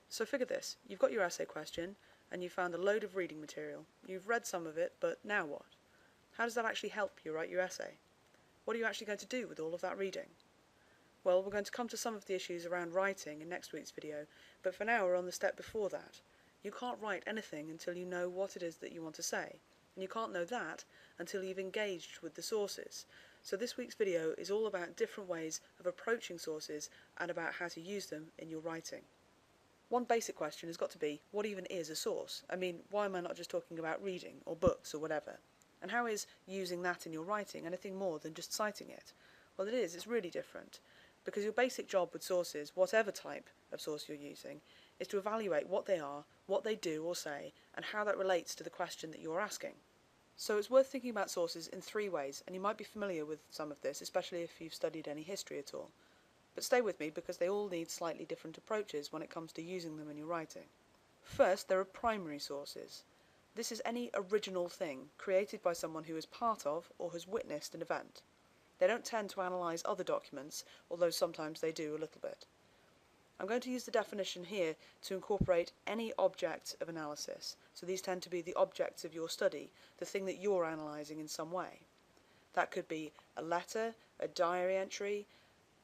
So figure this, you've got your essay question, and you've found a load of reading material. You've read some of it, but now what? How does that actually help you write your essay? What are you actually going to do with all of that reading? Well, we're going to come to some of the issues around writing in next week's video, but for now we're on the step before that. You can't write anything until you know what it is that you want to say, and you can't know that until you've engaged with the sources. So this week's video is all about different ways of approaching sources and about how to use them in your writing. One basic question has got to be, what even is a source? I mean, why am I not just talking about reading or books or whatever? And how is using that in your writing anything more than just citing it? Well, it is. It's really different. Because your basic job with sources, whatever type of source you're using, is to evaluate what they are, what they do or say, and how that relates to the question that you're asking. So it's worth thinking about sources in three ways, and you might be familiar with some of this, especially if you've studied any history at all. But stay with me because they all need slightly different approaches when it comes to using them in your writing. First, there are primary sources. This is any original thing created by someone who is part of or has witnessed an event. They don't tend to analyse other documents, although sometimes they do a little bit. I'm going to use the definition here to incorporate any object of analysis, so these tend to be the objects of your study, the thing that you're analysing in some way. That could be a letter, a diary entry,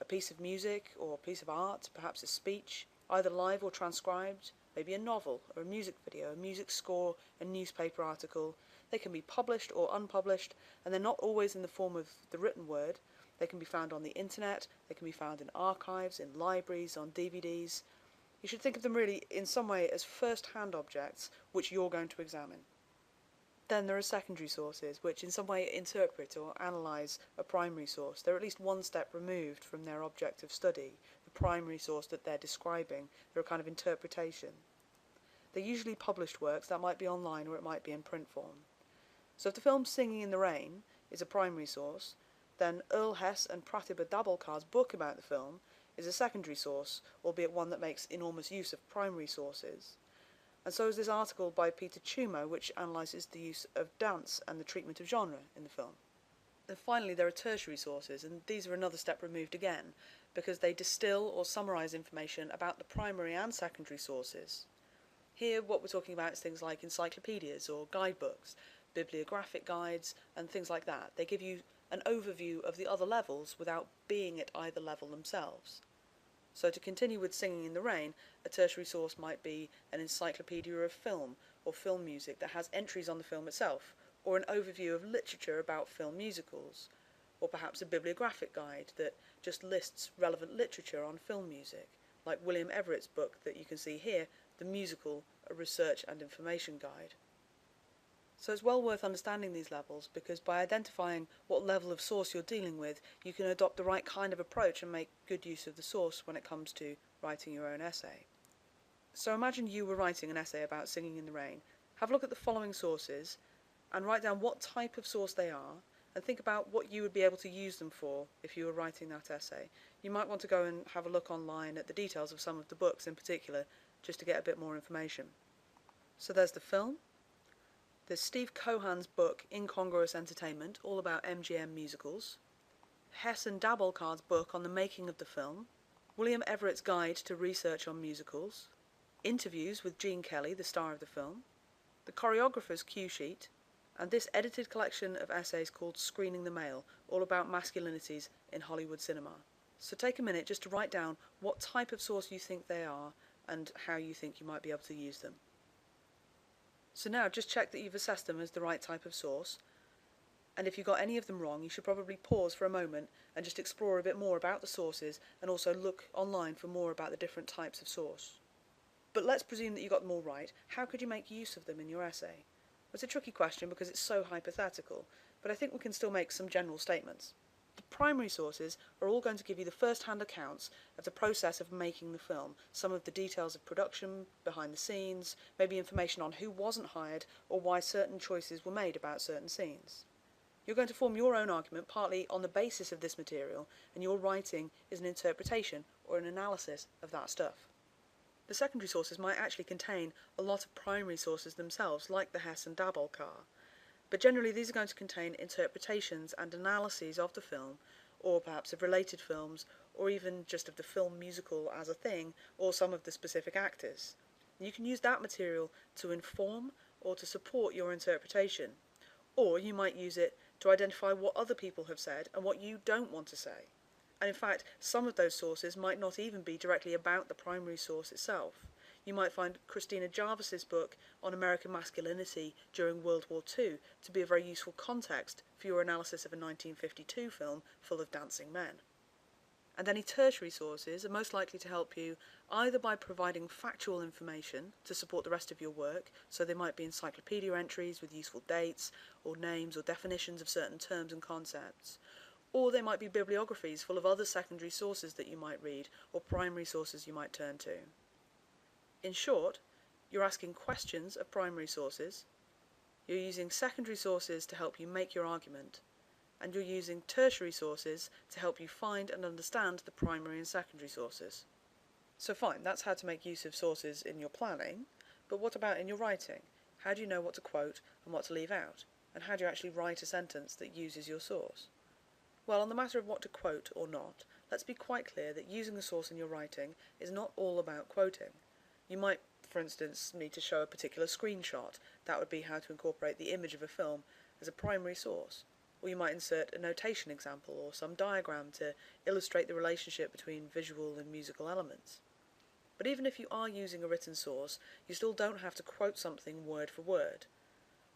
a piece of music or a piece of art, perhaps a speech, either live or transcribed, maybe a novel or a music video, a music score, a newspaper article. They can be published or unpublished, and they're not always in the form of the written word. They can be found on the internet, they can be found in archives, in libraries, on DVDs. You should think of them really in some way as first-hand objects which you're going to examine. Then there are secondary sources, which in some way interpret or analyse a primary source. They're at least one step removed from their object of study, the primary source that they're describing. They're a kind of interpretation. They're usually published works, that might be online or it might be in print form. So if the film Singing in the Rain is a primary source, then Earl Hess and Pratibha Dabalkar's book about the film is a secondary source, albeit one that makes enormous use of primary sources. And so is this article by Peter Chumo, which analyses the use of dance and the treatment of genre in the film. And finally, there are tertiary sources, and these are another step removed again, because they distill or summarise information about the primary and secondary sources. Here, what we're talking about is things like encyclopedias or guidebooks, bibliographic guides, and things like that. They give you an overview of the other levels without being at either level themselves. So to continue with Singing in the Rain, a tertiary source might be an encyclopedia of film or film music that has entries on the film itself, or an overview of literature about film musicals, or perhaps a bibliographic guide that just lists relevant literature on film music, like William Everett's book that you can see here, The Musical, a Research and Information Guide. So it's well worth understanding these levels, because by identifying what level of source you're dealing with, you can adopt the right kind of approach and make good use of the source when it comes to writing your own essay. So imagine you were writing an essay about Singing in the Rain. Have a look at the following sources and write down what type of source they are, and think about what you would be able to use them for if you were writing that essay. You might want to go and have a look online at the details of some of the books in particular, just to get a bit more information. So there's the film. There's Steve Cohan's book, Incongruous Entertainment, all about MGM musicals. Hess and Dabalkar's book on the making of the film. William Everett's guide to research on musicals. Interviews with Gene Kelly, the star of the film. The choreographer's cue sheet. And this edited collection of essays called Screening the Male, all about masculinities in Hollywood cinema. So take a minute just to write down what type of source you think they are and how you think you might be able to use them. So now just check that you've assessed them as the right type of source, and if you got any of them wrong, you should probably pause for a moment and just explore a bit more about the sources, and also look online for more about the different types of source. But let's presume that you got them all right. How could you make use of them in your essay? Well, it's a tricky question because it's so hypothetical, but I think we can still make some general statements. The primary sources are all going to give you the first-hand accounts of the process of making the film, some of the details of production, behind the scenes, maybe information on who wasn't hired or why certain choices were made about certain scenes. You're going to form your own argument partly on the basis of this material, and your writing is an interpretation or an analysis of that stuff. The secondary sources might actually contain a lot of primary sources themselves, like the Hess and Dabalkar. But generally these are going to contain interpretations and analyses of the film, or perhaps of related films, or even just of the film musical as a thing, or some of the specific actors. You can use that material to inform or to support your interpretation, or you might use it to identify what other people have said and what you don't want to say. And in fact, some of those sources might not even be directly about the primary source itself. You might find Christina Jarvis's book on American masculinity during World War II to be a very useful context for your analysis of a 1952 film full of dancing men. And any tertiary sources are most likely to help you either by providing factual information to support the rest of your work, so they might be encyclopedia entries with useful dates or names or definitions of certain terms and concepts, or they might be bibliographies full of other secondary sources that you might read or primary sources you might turn to. In short, you're asking questions of primary sources, you're using secondary sources to help you make your argument, and you're using tertiary sources to help you find and understand the primary and secondary sources. So fine, that's how to make use of sources in your planning, but what about in your writing? How do you know what to quote and what to leave out? And how do you actually write a sentence that uses your source? Well, on the matter of what to quote or not, let's be quite clear that using a source in your writing is not all about quoting. You might, for instance, need to show a particular screenshot. That would be how to incorporate the image of a film as a primary source. Or you might insert a notation example or some diagram to illustrate the relationship between visual and musical elements. But even if you are using a written source, you still don't have to quote something word for word.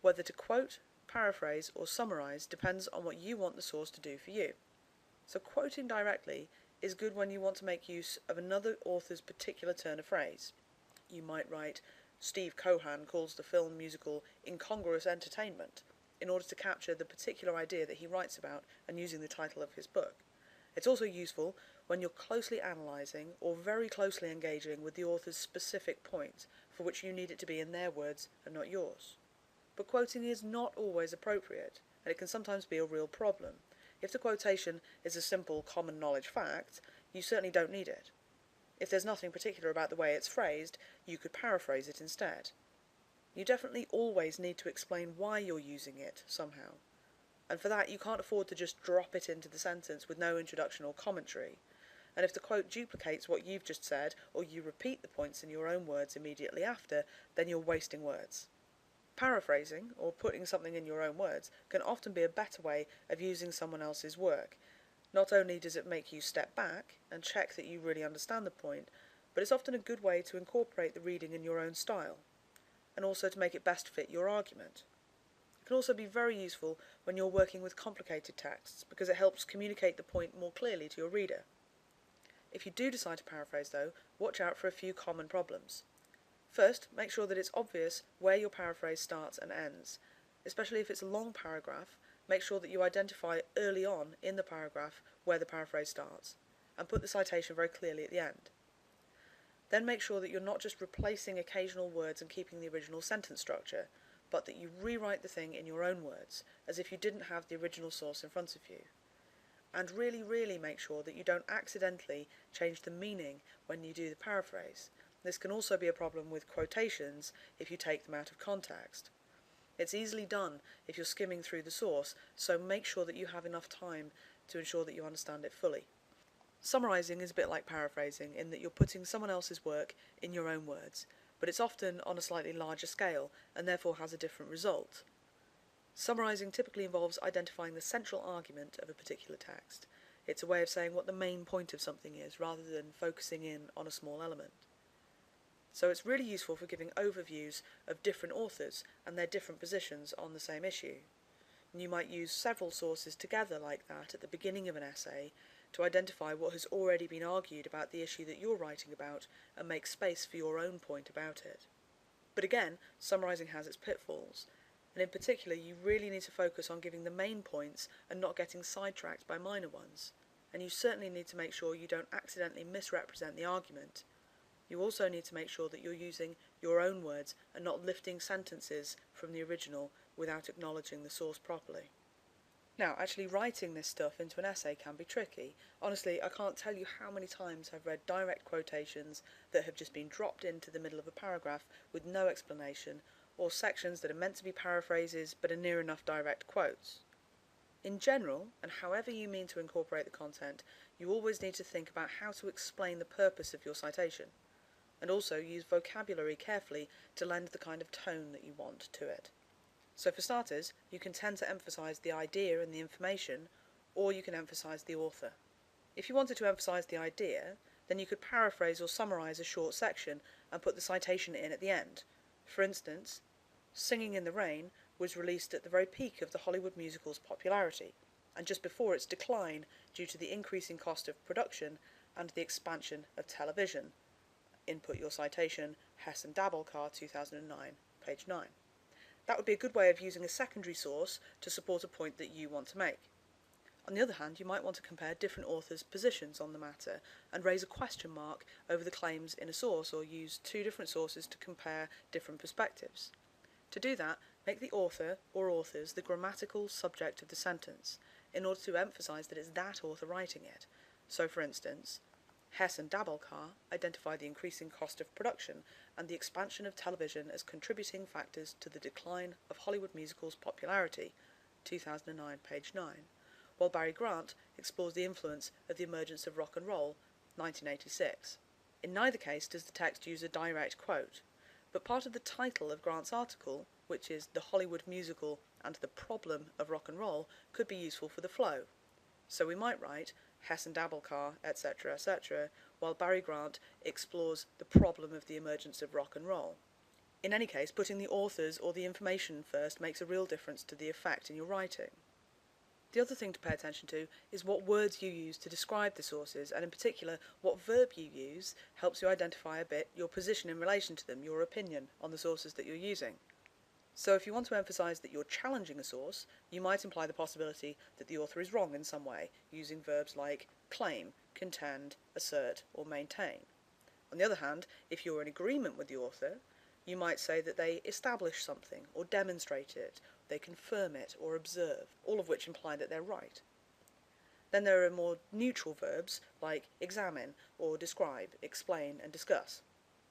Whether to quote, paraphrase, or summarize depends on what you want the source to do for you. So quoting directly is good when you want to make use of another author's particular turn of phrase. You might write, Steve Cohan calls the film musical incongruous entertainment, in order to capture the particular idea that he writes about and using the title of his book. It's also useful when you're closely analysing or very closely engaging with the author's specific point, for which you need it to be in their words and not yours. But quoting is not always appropriate, and it can sometimes be a real problem. If the quotation is a simple common knowledge fact, you certainly don't need it. If there's nothing particular about the way it's phrased, you could paraphrase it instead. You definitely always need to explain why you're using it somehow. And for that, you can't afford to just drop it into the sentence with no introduction or commentary. And if the quote duplicates what you've just said, or you repeat the points in your own words immediately after, then you're wasting words. Paraphrasing, or putting something in your own words, can often be a better way of using someone else's work. Not only does it make you step back and check that you really understand the point, but it's often a good way to incorporate the reading in your own style, and also to make it best fit your argument. It can also be very useful when you're working with complicated texts, because it helps communicate the point more clearly to your reader. If you do decide to paraphrase though, watch out for a few common problems. First, make sure that it's obvious where your paraphrase starts and ends. Especially if it's a long paragraph, make sure that you identify early on in the paragraph where the paraphrase starts, and put the citation very clearly at the end. Then make sure that you're not just replacing occasional words and keeping the original sentence structure, but that you rewrite the thing in your own words, as if you didn't have the original source in front of you. And really make sure that you don't accidentally change the meaning when you do the paraphrase. This can also be a problem with quotations if you take them out of context. It's easily done if you're skimming through the source, so make sure that you have enough time to ensure that you understand it fully. Summarising is a bit like paraphrasing in that you're putting someone else's work in your own words, but it's often on a slightly larger scale and therefore has a different result. Summarising typically involves identifying the central argument of a particular text. It's a way of saying what the main point of something is, rather than focusing in on a small element. So it's really useful for giving overviews of different authors and their different positions on the same issue. And you might use several sources together like that at the beginning of an essay to identify what has already been argued about the issue that you're writing about and make space for your own point about it. But again, summarising has its pitfalls, and in particular you really need to focus on giving the main points and not getting sidetracked by minor ones. And you certainly need to make sure you don't accidentally misrepresent the argument. You also need to make sure that you're using your own words and not lifting sentences from the original without acknowledging the source properly. Now, actually writing this stuff into an essay can be tricky. Honestly, I can't tell you how many times I've read direct quotations that have just been dropped into the middle of a paragraph with no explanation, or sections that are meant to be paraphrases but are near enough direct quotes. In general, and however you mean to incorporate the content, you always need to think about how to explain the purpose of your citation, and also use vocabulary carefully to lend the kind of tone that you want to it. So for starters, you can tend to emphasise the idea and the information, or you can emphasise the author. If you wanted to emphasise the idea, then you could paraphrase or summarise a short section and put the citation in at the end. For instance, Singing in the Rain was released at the very peak of the Hollywood musical's popularity, and just before its decline due to the increasing cost of production and the expansion of television. Input your citation, Hess and Dabelkar, 2009, page 9. That would be a good way of using a secondary source to support a point that you want to make. On the other hand, you might want to compare different authors' positions on the matter and raise a question mark over the claims in a source, or use two different sources to compare different perspectives. To do that, make the author or authors the grammatical subject of the sentence in order to emphasise that it's that author writing it. So, for instance, Hess and Dabelkar identify the increasing cost of production and the expansion of television as contributing factors to the decline of Hollywood musicals' popularity, 2009, page 9, while Barry Grant explores the influence of the emergence of rock and roll, 1986. In neither case does the text use a direct quote, but part of the title of Grant's article, which is The Hollywood Musical and the Problem of Rock and Roll, could be useful for the flow. So we might write Hess and Dabelkar, etc., etc., while Barry Grant explores the problem of the emergence of rock and roll. In any case, putting the authors or the information first makes a real difference to the effect in your writing. The other thing to pay attention to is what words you use to describe the sources, and in particular, what verb you use helps you identify a bit your position in relation to them, your opinion on the sources that you're using. So if you want to emphasise that you're challenging a source, you might imply the possibility that the author is wrong in some way, using verbs like claim, contend, assert, or maintain. On the other hand, if you're in agreement with the author, you might say that they establish something, or demonstrate it, they confirm it, or observe, all of which imply that they're right. Then there are more neutral verbs like examine, or describe, explain, and discuss.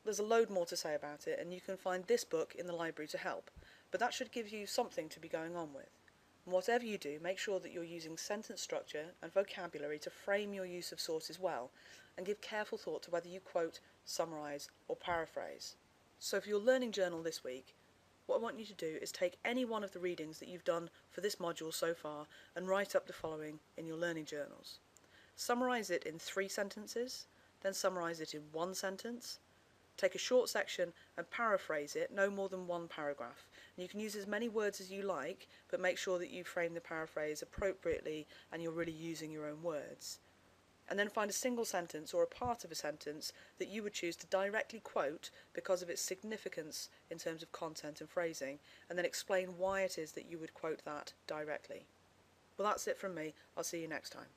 There's a load more to say about it, and you can find this book in the library to help, but that should give you something to be going on with. And whatever you do, make sure that you're using sentence structure and vocabulary to frame your use of sources well, and give careful thought to whether you quote, summarise, or paraphrase. So for your learning journal this week, what I want you to do is take any one of the readings that you've done for this module so far and write up the following in your learning journals. Summarise it in 3 sentences, then summarise it in 1 sentence. Take a short section and paraphrase it, no more than 1 paragraph. And you can use as many words as you like, but make sure that you frame the paraphrase appropriately and you're really using your own words. And then find a single sentence or a part of a sentence that you would choose to directly quote because of its significance in terms of content and phrasing, and then explain why it is that you would quote that directly. Well, that's it from me. I'll see you next time.